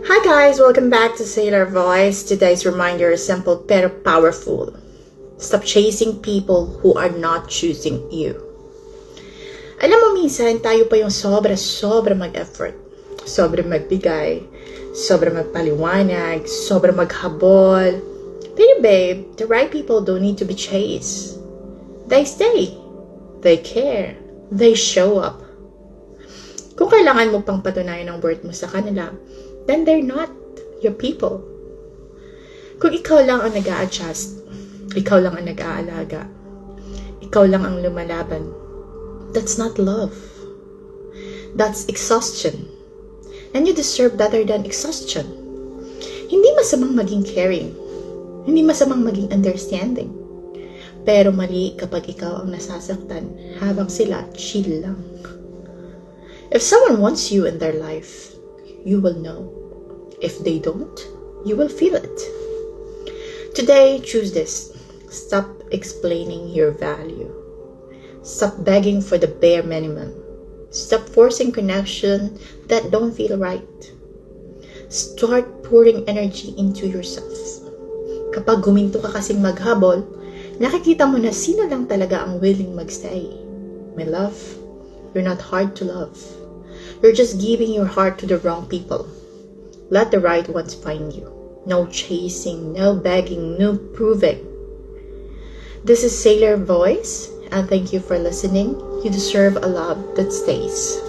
Hi guys, welcome back to Sailor Voice. Today's reminder is simple pero powerful. Stop chasing people who are not choosing you. Alam mo, minsan tayo pa yung sobra mag-effort. Sobra magbigay, sobra magpaliwanag, sobra maghabol. Pero babe, the right people don't need to be chased. They stay. They care. They show up. Kung kailangan mo pang patunayan ang worth mo sa kanila, then they're not your people. Kung ikaw lang ang nag-a-adjust, ikaw lang ang nag-aalaga, ikaw lang ang lumalaban, that's not love. That's exhaustion. And you deserve better than exhaustion. Hindi masamang maging caring. Hindi masamang maging understanding. Pero mali kapag ikaw ang nasasaktan habang sila chill lang. If someone wants you in their life, you will know. If they don't, you will feel it. Today, choose this. Stop explaining your value. Stop begging for the bare minimum. Stop forcing connection that don't feel right. Start pouring energy into yourself. Kapag guminto ka kasing maghabol, nakikita mo na sino lang talaga ang willing magstay. My love, you're not hard to love. You're just giving your heart to the wrong people. Let the right ones find you. No chasing, no begging, no proving. This is Sailor Voice, and thank you for listening. You deserve a love that stays.